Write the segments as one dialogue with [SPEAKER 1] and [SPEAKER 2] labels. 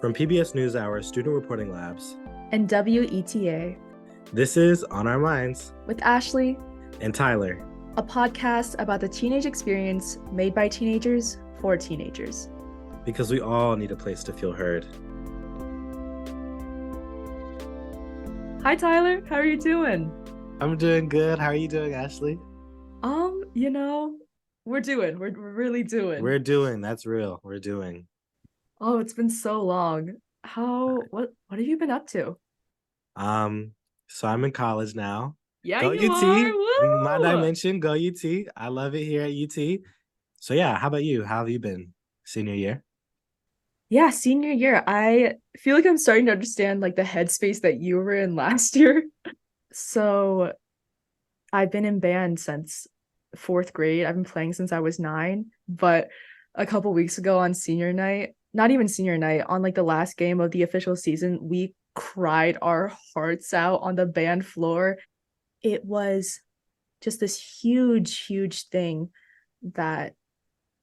[SPEAKER 1] From PBS NewsHour Student Reporting Labs
[SPEAKER 2] and WETA,
[SPEAKER 1] this is On Our Minds
[SPEAKER 2] with Ashley
[SPEAKER 1] and Tyler,
[SPEAKER 2] a podcast about the teenage experience made by teenagers for teenagers.
[SPEAKER 1] Because we all need a place to feel heard.
[SPEAKER 2] Hi Tyler, how are you doing?
[SPEAKER 1] I'm doing good. How are you doing, Ashley?
[SPEAKER 2] We're really doing.
[SPEAKER 1] We're doing. That's real. We're doing.
[SPEAKER 2] Oh, it's been so long. What have you been up to?
[SPEAKER 1] So I'm in college now.
[SPEAKER 2] Yeah,
[SPEAKER 1] Go
[SPEAKER 2] you
[SPEAKER 1] UT.
[SPEAKER 2] are. Woo!
[SPEAKER 1] My dimension, go UT. I love it here at UT. So yeah, how about you? How have you been senior year?
[SPEAKER 2] Yeah, senior year. I feel like I'm starting to understand like the headspace that you were in last year. So I've been in band since fourth grade. I've been playing since I was 9, but a couple weeks ago on senior night, not even senior night, on like the last game of the official season, we cried our hearts out on the band floor. It was just this huge thing that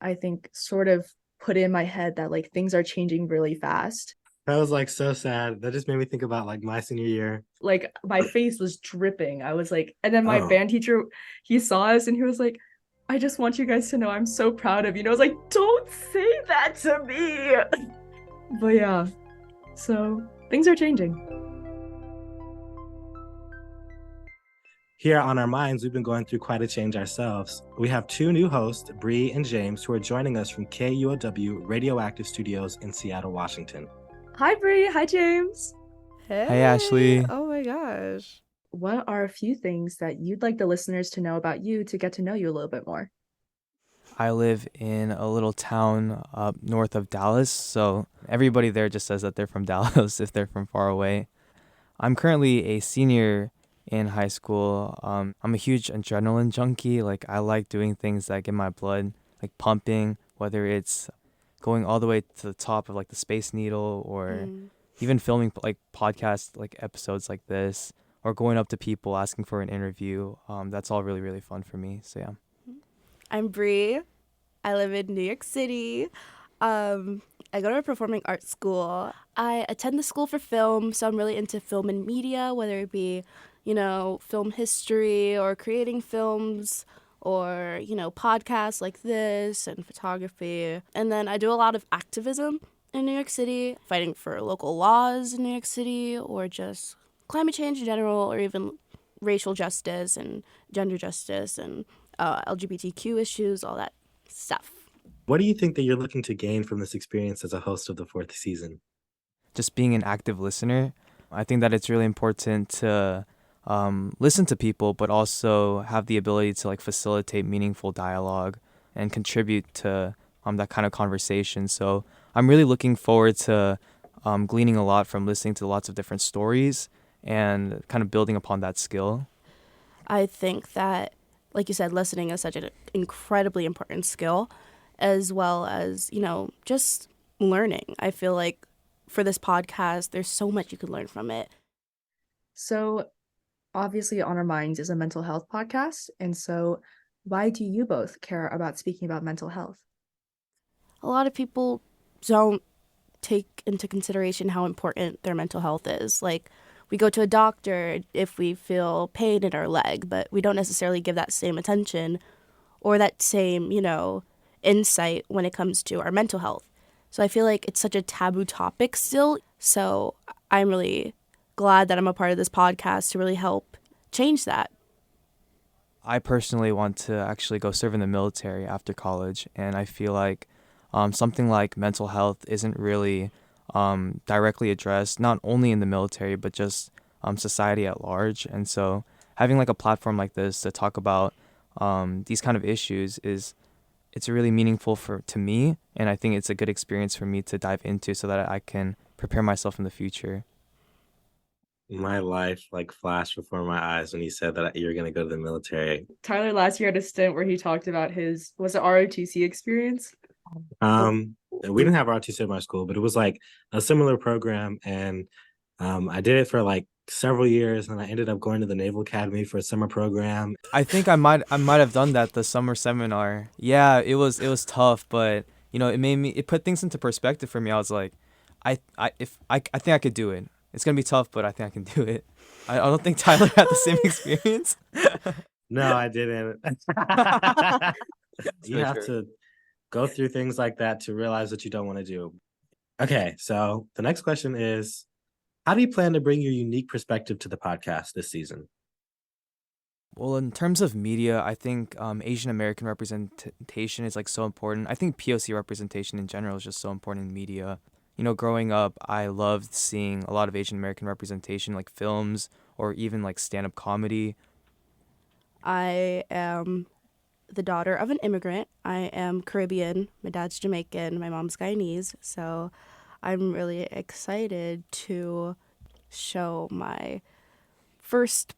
[SPEAKER 2] I think sort of put in my head that like things are changing really fast.
[SPEAKER 1] That was like so sad. That just made me think about like my senior year.
[SPEAKER 2] Like my face was dripping. I was like, and then my band teacher, he saw us and he was like, I just want you guys to know I'm so proud of you. And I was like, don't say that to me. But yeah, so things are changing.
[SPEAKER 1] Here on Our Minds, we've been going through quite a change ourselves. We have 2 new hosts, Bree and James, who are joining us from KUOW RadioActive Studios in Seattle, Washington.
[SPEAKER 2] Hi, Bree. Hi, James.
[SPEAKER 3] Hey, Ashley.
[SPEAKER 4] Oh my gosh.
[SPEAKER 2] What are a few things that you'd like the listeners to know about you to get to know you a little bit more?
[SPEAKER 3] I live in a little town up north of Dallas, so everybody there just says that they're from Dallas if they're from far away. I'm currently a senior in high school. I'm a huge adrenaline junkie. Like, I like doing things that get my blood like pumping, whether it's going all the way to the top of like the Space Needle or even filming like podcast like episodes like this, or going up to people asking for an interview. That's all really fun for me. So yeah.
[SPEAKER 4] I'm Bree. I live in New York City. I go to a performing arts school. I attend the school for film, so I'm really into film and media, whether it be, film history or creating films or, podcasts like this and photography. And then I do a lot of activism in New York City, fighting for local laws in New York City or just climate change in general, or even racial justice and gender justice and LGBTQ issues, all that stuff.
[SPEAKER 1] What do you think that you're looking to gain from this experience as a host of the 4th season?
[SPEAKER 3] Just being an active listener. I think that it's really important to listen to people, but also have the ability to like facilitate meaningful dialogue and contribute to that kind of conversation. So I'm really looking forward to gleaning a lot from listening to lots of different stories and kind of building upon that skill.
[SPEAKER 4] I think that, like you said, listening is such an incredibly important skill, as well as, just learning. I feel like for this podcast, there's so much you could learn from it.
[SPEAKER 2] So obviously On Our Minds is a mental health podcast. And so why do you both care about speaking about mental health?
[SPEAKER 4] A lot of people don't take into consideration how important their mental health is. Like, we go to a doctor if we feel pain in our leg, but we don't necessarily give that same attention or that same, insight when it comes to our mental health. So I feel like it's such a taboo topic still. So I'm really glad that I'm a part of this podcast to really help change that.
[SPEAKER 3] I personally want to actually go serve in the military after college, and I feel like something like mental health isn't really directly addressed, not only in the military, but just society at large. And so having like a platform like this to talk about these kind of issues it's really meaningful to me, and I think it's a good experience for me to dive into so that I can prepare myself in the future.
[SPEAKER 1] My life like flashed before my eyes when you said that you were going to go to the military.
[SPEAKER 2] Tyler last year had a stint where he talked about his, was it ROTC experience?
[SPEAKER 1] We didn't have ROTC at my school, but it was like a similar program, and I did it for like several years, and I ended up going to the Naval Academy for a summer program.
[SPEAKER 3] I think I might have done that, the summer seminar. Yeah, it was tough, but it put things into perspective for me. I was like, I think I could do it. It's gonna be tough, but I think I can do it. I don't think Tyler had the same experience.
[SPEAKER 1] No, I didn't. You
[SPEAKER 3] For
[SPEAKER 1] have
[SPEAKER 3] sure.
[SPEAKER 1] to go through things like that to realize what you don't want to do. Okay, so the next question is, how do you plan to bring your unique perspective to the podcast this season?
[SPEAKER 3] Well, in terms of media, I think Asian American representation is like so important. I think POC representation in general is just so important in media. You know, growing up, I loved seeing a lot of Asian American representation, like films or even like stand-up comedy.
[SPEAKER 4] I am the daughter of an immigrant. I am Caribbean. My dad's Jamaican. My mom's Guyanese. So I'm really excited to show my first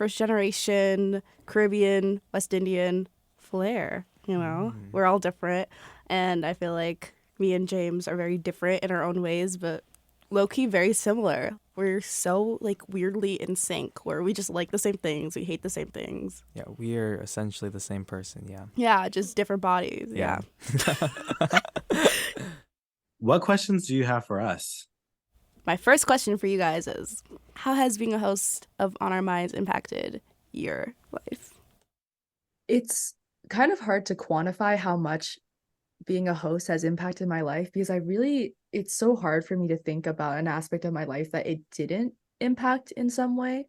[SPEAKER 4] generation Caribbean, West Indian flair. You know, we're all different. And I feel like me and James are very different in our own ways, but low-key very similar. We're so like weirdly in sync where we just like the same things, we hate the same things.
[SPEAKER 3] Yeah, we are essentially the same person. Yeah.
[SPEAKER 4] Yeah, just different bodies. Yeah.
[SPEAKER 1] What questions do you have for us?
[SPEAKER 4] My first question for you guys is, how has being a host of On Our Minds impacted your life?
[SPEAKER 2] It's kind of hard to quantify how much being a host has impacted my life because it's so hard for me to think about an aspect of my life that it didn't impact in some way.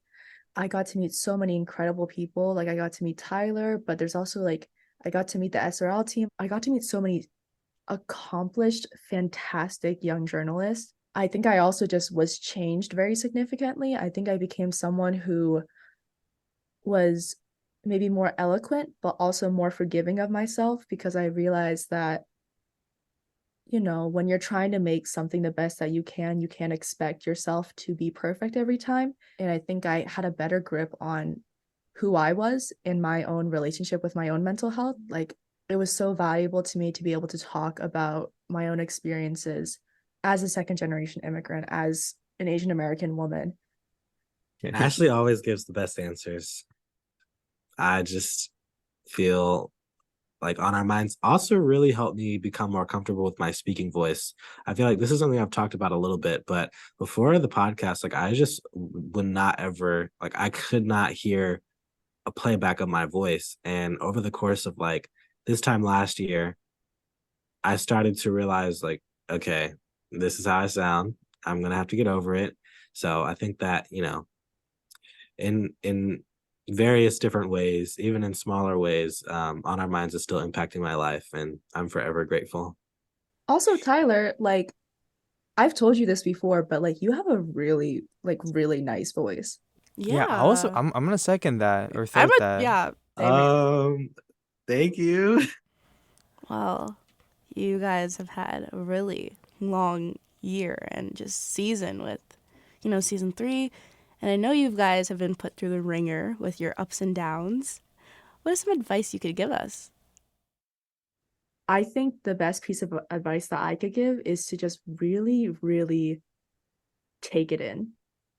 [SPEAKER 2] I got to meet so many incredible people. Like I got to meet Tyler, but there's also like I got to meet the SRL team. I got to meet so many accomplished, fantastic young journalists. I think I also just was changed very significantly. I think I became someone who was maybe more eloquent, but also more forgiving of myself because I realized that, you know, when you're trying to make something the best that you can't expect yourself to be perfect every time. And I think I had a better grip on who I was in my own relationship with my own mental health. Like it was so valuable to me to be able to talk about my own experiences as a second generation immigrant, as an Asian American woman.
[SPEAKER 1] Ashley always gives the best answers. I just feel like On Our Minds also really helped me become more comfortable with my speaking voice. I feel like this is something I've talked about a little bit, but before the podcast, like I just would not ever, like I could not hear a playback of my voice. And over the course of like this time last year, I started to realize like, okay, this is how I sound. I'm gonna have to get over it. So I think that, you know, in various different ways, even in smaller ways, On Our Minds is still impacting my life, and I'm forever grateful.
[SPEAKER 2] Also, Tyler, like I've told you this before, but like you have a really nice voice.
[SPEAKER 3] Yeah. I'm gonna second that or third that.
[SPEAKER 4] Yeah. Same here.
[SPEAKER 1] Thank you.
[SPEAKER 4] Well, you guys have had a really long year and just season with, you know, season 3. And I know you guys have been put through the ringer with your ups and downs. What is some advice you could give us?
[SPEAKER 2] I think the best piece of advice that I could give is to just really, really take it in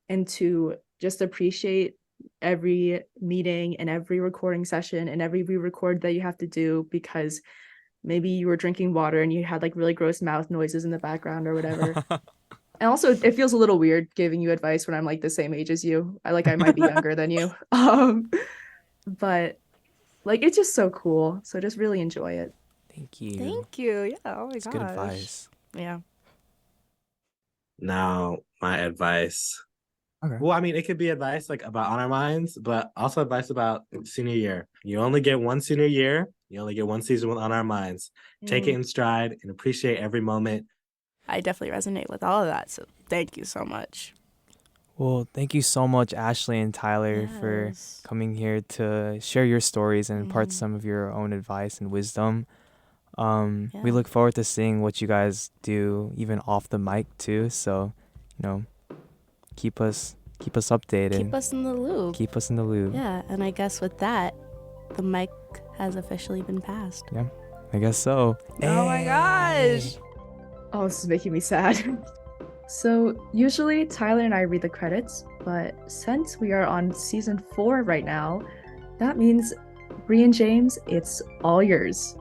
[SPEAKER 2] and to just appreciate every meeting and every recording session and every re-record that you have to do because maybe you were drinking water and you had like really gross mouth noises in the background or whatever. And also it feels a little weird giving you advice when I'm like the same age as you. I might be younger than you. But like it's just so cool. So just really enjoy it.
[SPEAKER 3] Thank you.
[SPEAKER 4] Thank you. Yeah. Oh my
[SPEAKER 3] It's
[SPEAKER 4] gosh.
[SPEAKER 3] good advice.
[SPEAKER 4] Yeah.
[SPEAKER 1] Now, my advice.
[SPEAKER 3] Okay.
[SPEAKER 1] Well, I mean, it could be advice like about On Our Minds, but also advice about senior year. You only get one senior year. You only get one season with On Our Minds. Take it in stride and appreciate every moment.
[SPEAKER 4] I definitely resonate with all of that. So thank you so much.
[SPEAKER 3] Well, thank you so much, Ashley and Tyler, for
[SPEAKER 4] Yes.
[SPEAKER 3] coming here to share your stories and impart some of your own advice and wisdom. We look forward to seeing what you guys do, even off the mic too. So, you know, keep us updated.
[SPEAKER 4] Keep us in the loop.
[SPEAKER 3] Keep us in the loop.
[SPEAKER 4] Yeah, and I guess with that, the mic has officially been passed.
[SPEAKER 3] Yeah, I guess so.
[SPEAKER 4] Oh my gosh.
[SPEAKER 2] Oh, this is making me sad. So usually Tyler and I read the credits, but since we are on season 4 right now, that means Bree and James, it's all yours.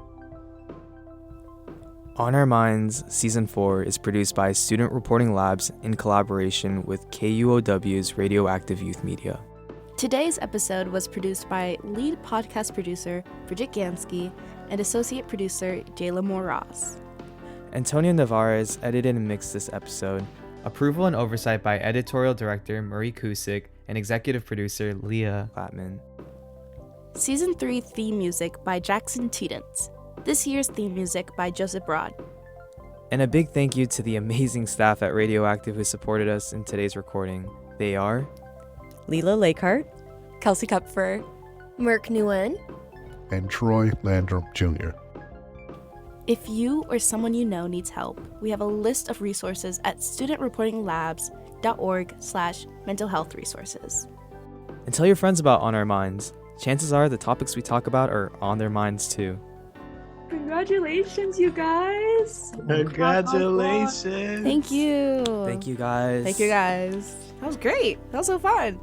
[SPEAKER 3] On Our Minds Season 4 is produced by Student Reporting Labs in collaboration with KUOW's Radioactive Youth Media.
[SPEAKER 4] Today's episode was produced by lead podcast producer Bridget Gansky and associate producer Jayla Moore-Ross.
[SPEAKER 3] Antonio Nevarez edited and mixed this episode. Approval and oversight by editorial director Marie Kusick and executive producer Leah Latman.
[SPEAKER 4] Season 3 theme music by Jackson Teetance. This year's theme music by Joseph Broad.
[SPEAKER 3] And a big thank you to the amazing staff at Radioactive who supported us in today's recording. They are
[SPEAKER 5] Leela Lakehart,
[SPEAKER 6] Kelsey Kupfer,
[SPEAKER 7] Merk Nguyen,
[SPEAKER 8] and Troy Landrum Jr.
[SPEAKER 4] If you or someone you know needs help, we have a list of resources at studentreportinglabs.org/mental health resources.
[SPEAKER 3] And tell your friends about On Our Minds. Chances are the topics we talk about are on their minds too.
[SPEAKER 2] Congratulations, you guys.
[SPEAKER 1] Congratulations.
[SPEAKER 4] Thank you.
[SPEAKER 3] Thank you guys.
[SPEAKER 4] Thank you guys. That was great. That was so fun.